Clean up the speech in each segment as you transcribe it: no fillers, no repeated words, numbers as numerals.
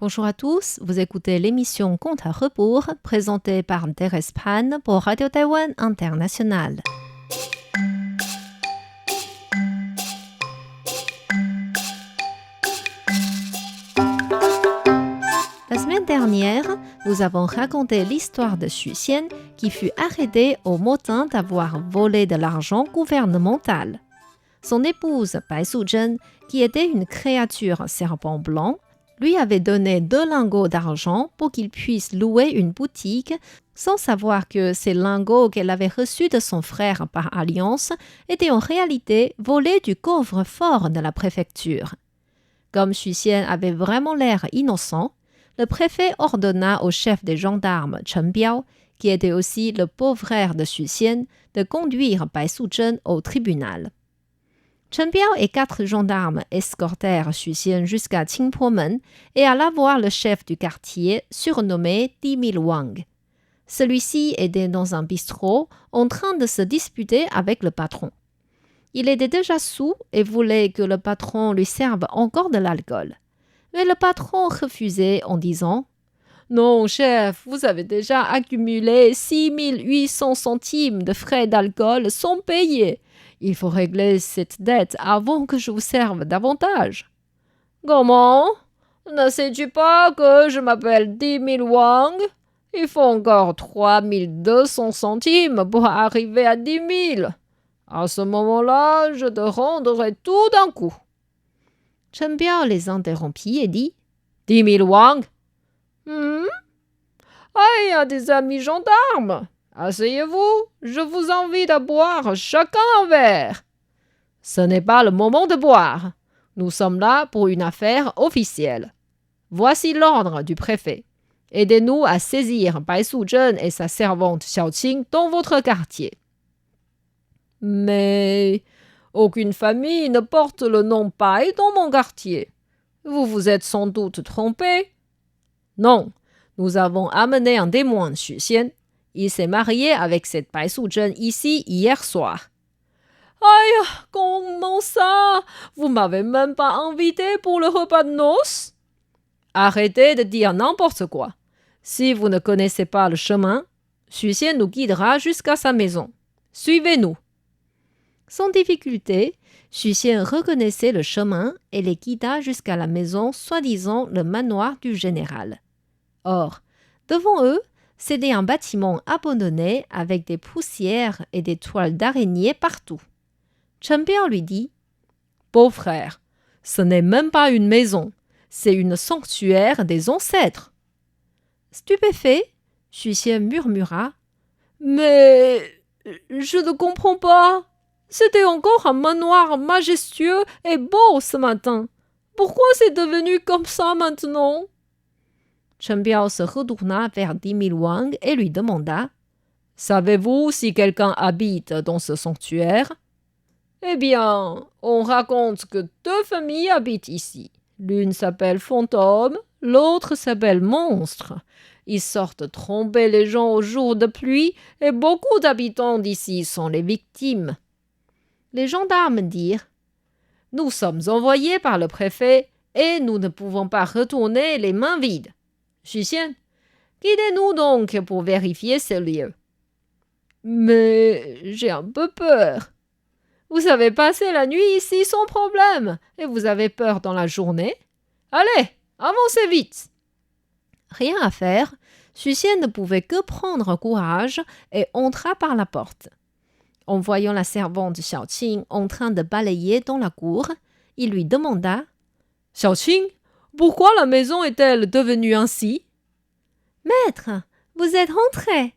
Bonjour à tous, vous écoutez l'émission Compte à rebours présentée par Thérèse Pan pour Radio Taïwan International. La semaine dernière, nous avons raconté l'histoire de Xu Xian qui fut arrêté au motin d'avoir volé de l'argent gouvernemental. Son épouse Bai Suzhen, qui était une créature serpent blanc, lui avait donné 2 lingots d'argent pour qu'il puisse louer une boutique, sans savoir que ces lingots qu'elle avait reçus de son frère par alliance étaient en réalité volés du coffre-fort de la préfecture. Comme Xu Xian avait vraiment l'air innocent, le préfet ordonna au chef des gendarmes Chen Biao, qui était aussi le beau-frère de Xu Xian, de conduire Bai Suzhen au tribunal. Chen Biao et 4 gendarmes escortèrent Xu Xian jusqu'à Qingpo-men et alla voir le chef du quartier, surnommé 10 000 Wang. Celui-ci était dans un bistrot en train de se disputer avec le patron. Il était déjà saoul et voulait que le patron lui serve encore de l'alcool. Mais le patron refusait en disant « Non, chef, vous avez déjà accumulé 6 800 centimes de frais d'alcool sans payer. Il faut régler cette dette avant que je vous serve davantage. »« Comment ? Ne sais-tu pas que je m'appelle 10 000 Wang ? Il faut encore 3 200 centimes pour arriver à 10 000. À ce moment-là, je te rendrai tout d'un coup. » Chen Biao les interrompit et dit « 10 000 Wang ? Il y a des amis gendarmes. Asseyez-vous, je vous invite à boire chacun un verre. » « Ce n'est pas le moment de boire. Nous sommes là pour une affaire officielle. Voici l'ordre du préfet. Aidez-nous à saisir Bai Suzhen et sa servante Xiaoqing dans votre quartier. » « Mais aucune famille ne porte le nom Bai dans mon quartier. Vous vous êtes sans doute trompé. »« Non, nous avons amené un témoin, Xu Xian. Il s'est marié avec cette Bai Suzhen ici hier soir. »« Aïe, comment ça ? Vous m'avez même pas invité pour le repas de noces ? » ?»« Arrêtez de dire n'importe quoi. Si vous ne connaissez pas le chemin, Xu Xian nous guidera jusqu'à sa maison. Suivez-nous. » Sans difficulté, Xu Xian reconnaissait le chemin et les guida jusqu'à la maison, soi-disant le manoir du général. Or, devant eux, c'était un bâtiment abandonné avec des poussières et des toiles d'araignée partout. Chen Biao lui dit « Beau-frère, ce n'est même pas une maison, c'est une sanctuaire des ancêtres. » Stupéfait, Xu Xian murmura « Mais je ne comprends pas. C'était encore un manoir majestueux et beau ce matin. Pourquoi c'est devenu comme ça maintenant ?» Chen Biao se retourna vers 10 000 Wang et lui demanda « Savez-vous si quelqu'un habite dans ce sanctuaire ?»« Eh bien, on raconte que 2 familles habitent ici. L'une s'appelle Fantôme, l'autre s'appelle Monstre. Ils sortent tromper les gens au jour de pluie et beaucoup d'habitants d'ici sont les victimes. » Les gendarmes dirent « Nous sommes envoyés par le préfet et nous ne pouvons pas retourner les mains vides. Xu Xian, guidez-nous donc pour vérifier ce lieu. »« Mais j'ai un peu peur. Vous avez passé la nuit ici sans problème et vous avez peur dans la journée. Allez, avancez vite. » Rien à faire, Xu Xian ne pouvait que prendre courage et entra par la porte. En voyant la servante Xiaoqing en train de balayer dans la cour, il lui demanda « Xiaoqing, pourquoi la maison est-elle devenue ainsi ?»« Maître, vous êtes rentré.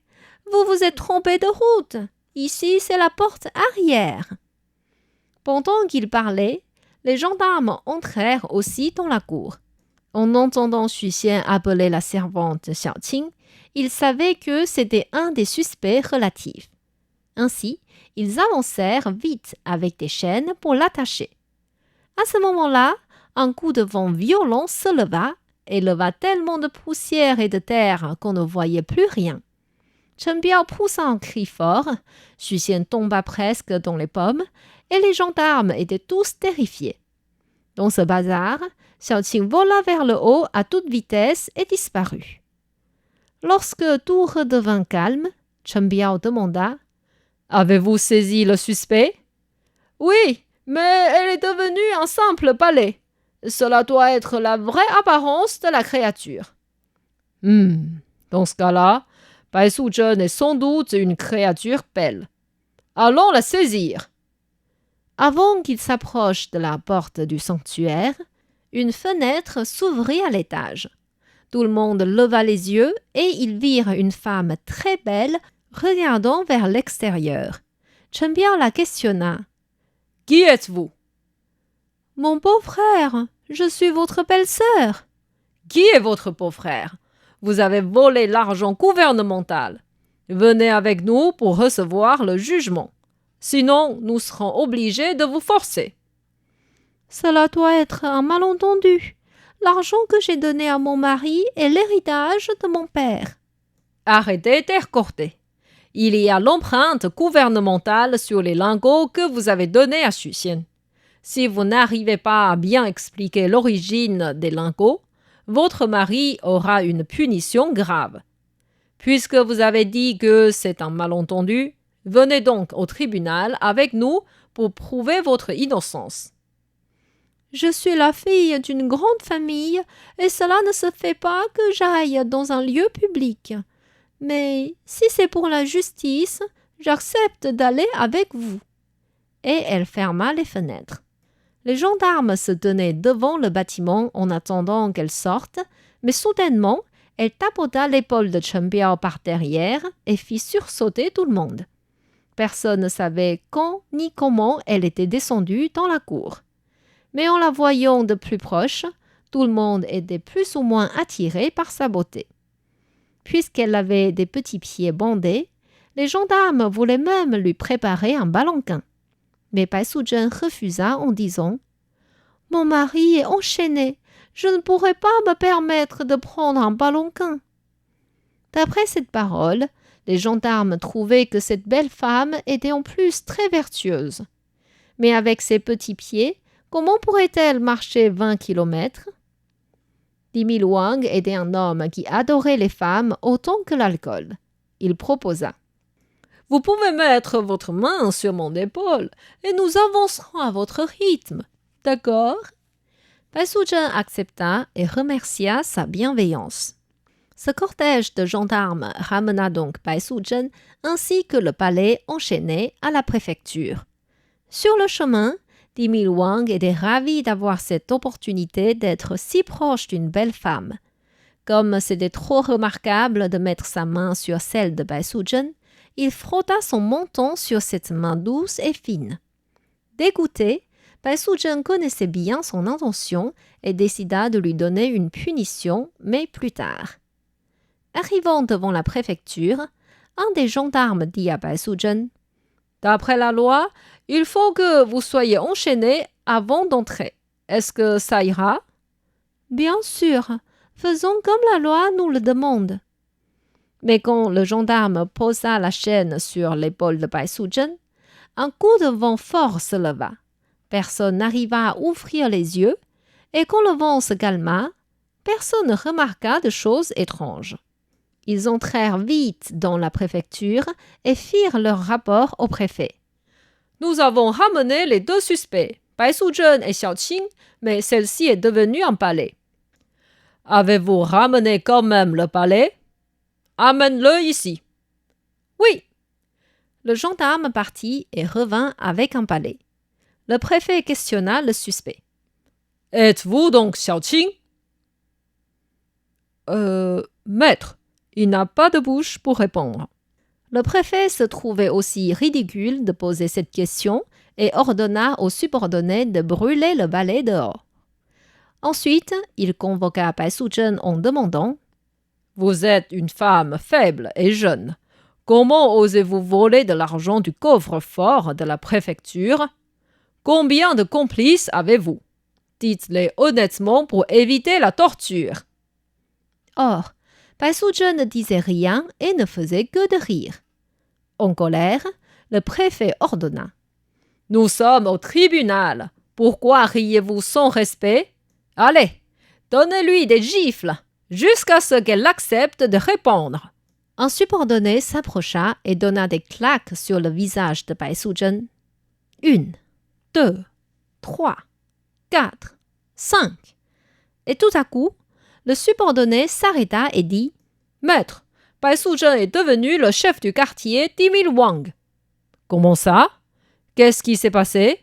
Vous vous êtes trompé de route. Ici, c'est la porte arrière. » Pendant qu'il parlait, les gendarmes entrèrent aussi dans la cour. En entendant Xu Xian appeler la servante Xiaoqing, ils savaient que c'était un des suspects relatifs. Ainsi, ils avancèrent vite avec des chaînes pour l'attacher. À ce moment-là, un coup de vent violent se leva et leva tellement de poussière et de terre qu'on ne voyait plus rien. Chen Biao poussa un cri fort, Xu Xian tomba presque dans les pommes et les gendarmes étaient tous terrifiés. Dans ce bazar, Xiaoqing vola vers le haut à toute vitesse et disparut. Lorsque tout redevint calme, Chen Biao demanda « Avez-vous saisi le suspect ?»« Oui, mais elle est devenue un simple palais. Cela doit être la vraie apparence de la créature. » Dans ce cas-là, Bai Suzhen est sans doute une créature belle. Allons la saisir. Avant qu'il s'approche de la porte du sanctuaire, une fenêtre s'ouvrit à l'étage. Tout le monde leva les yeux et ils virent une femme très belle regardant vers l'extérieur. Chen Biao la questionna. « Qui êtes-vous ?»« Mon beau-frère, je suis votre belle-sœur. »« Qui est votre beau-frère ? Vous avez volé l'argent gouvernemental. Venez avec nous pour recevoir le jugement. Sinon, nous serons obligés de vous forcer. »« Cela doit être un malentendu. L'argent que j'ai donné à mon mari est l'héritage de mon père. » « Arrêtez d'ercorter. Il y a l'empreinte gouvernementale sur les lingots que vous avez donnés à Xu Xian. Si vous n'arrivez pas à bien expliquer l'origine des lingots, votre mari aura une punition grave. Puisque vous avez dit que c'est un malentendu, venez donc au tribunal avec nous pour prouver votre innocence. »« Je suis la fille d'une grande famille et cela ne se fait pas que j'aille dans un lieu public. Mais si c'est pour la justice, j'accepte d'aller avec vous. » Et elle ferma les fenêtres. Les gendarmes se tenaient devant le bâtiment en attendant qu'elle sorte, mais soudainement, elle tapota l'épaule de Chen Biao par derrière et fit sursauter tout le monde. Personne ne savait quand ni comment elle était descendue dans la cour. Mais en la voyant de plus proche, tout le monde était plus ou moins attiré par sa beauté. Puisqu'elle avait des petits pieds bandés, les gendarmes voulaient même lui préparer un palanquin. Mais Bai Suzhen refusa en disant « Mon mari est enchaîné, je ne pourrai pas me permettre de prendre un palanquin. » D'après cette parole, les gendarmes trouvaient que cette belle femme était en plus très vertueuse. Mais avec ses petits pieds, comment pourrait-elle marcher 20 kilomètres ? Dimi Luang était un homme qui adorait les femmes autant que l'alcool. Il proposa « Vous pouvez mettre votre main sur mon épaule et nous avancerons à votre rythme. D'accord ?» Bai Suzhen accepta et remercia sa bienveillance. Ce cortège de gendarmes ramena donc Bai Suzhen ainsi que le palais enchaîné à la préfecture. Sur le chemin, Dimi Luang était ravi d'avoir cette opportunité d'être si proche d'une belle femme. Comme c'était trop remarquable de mettre sa main sur celle de Bai Suzhen, il frotta son menton sur cette main douce et fine. Dégoûté, Bai Suzhen connaissait bien son intention et décida de lui donner une punition, mais plus tard. Arrivant devant la préfecture, un des gendarmes dit à Bai Suzhen « D'après la loi, il faut que vous soyez enchaîné avant d'entrer. Est-ce que ça ira ?»« Bien sûr, faisons comme la loi nous le demande. » Mais quand le gendarme posa la chaîne sur l'épaule de Bai Suzhen, un coup de vent fort se leva. Personne n'arriva à ouvrir les yeux, et quand le vent se calma, personne ne remarqua de choses étranges. Ils entrèrent vite dans la préfecture et firent leur rapport au préfet. « Nous avons ramené les deux suspects, Bai Suzhen et Xiaoqing, mais celle-ci est devenue un palais. »« Avez-vous ramené quand même le palais ? Amène-le ici. »« Oui. » Le gendarme partit et revint avec un palais. Le préfet questionna le suspect. « Êtes-vous donc Xiaoqing ?»« Maître, il n'a pas de bouche pour répondre. » Le préfet se trouvait aussi ridicule de poser cette question et ordonna aux subordonnés de brûler le valet dehors. Ensuite, il convoqua Bai Suzhen en demandant « Vous êtes une femme faible et jeune. Comment osez-vous voler de l'argent du coffre-fort de la préfecture ? Combien de complices avez-vous ? Dites-les honnêtement pour éviter la torture. » Or, Bai Suzhen ne disait rien et ne faisait que de rire. En colère, le préfet ordonna « Nous sommes au tribunal. Pourquoi riez-vous sans respect ? Allez, donnez-lui des gifles, jusqu'à ce qu'elle accepte de répondre. Un subordonné s'approcha et donna des claques sur le visage de Bai Suzhen. 1, 2, 3, 4, 5. Et tout à coup, le subordonné s'arrêta et dit « Maître, Bai Suzhen est devenu le chef du quartier 10 000 Wang. » « Comment ça? Qu'est-ce qui s'est passé ?»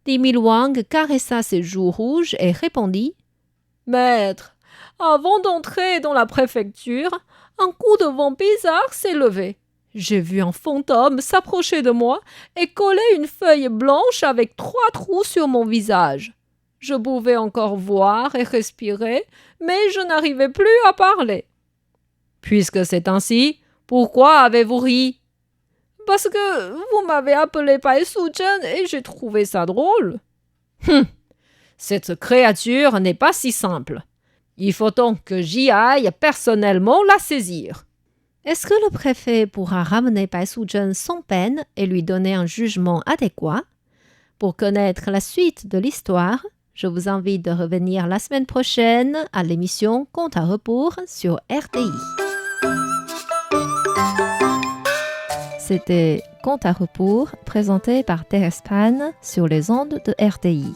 10 000 Wang caressa ses joues rouges et répondit « Maître, avant d'entrer dans la préfecture, un coup de vent bizarre s'est levé. J'ai vu un fantôme s'approcher de moi et coller une feuille blanche avec 3 trous sur mon visage. Je pouvais encore voir et respirer, mais je n'arrivais plus à parler. Puisque c'est ainsi, pourquoi avez-vous ri? Parce que vous m'avez appelé Bai Suzhen et j'ai trouvé ça drôle. Cette créature n'est pas si simple. Il faut donc que j'y aille personnellement la saisir. » Est-ce que le préfet pourra ramener Bai Suzhen sans peine et lui donner un jugement adéquat? Pour connaître la suite de l'histoire, je vous invite de revenir la semaine prochaine à l'émission Compte à rebours sur RTI. C'était Compte à rebours présenté par Thérèse Pan sur les ondes de RTI.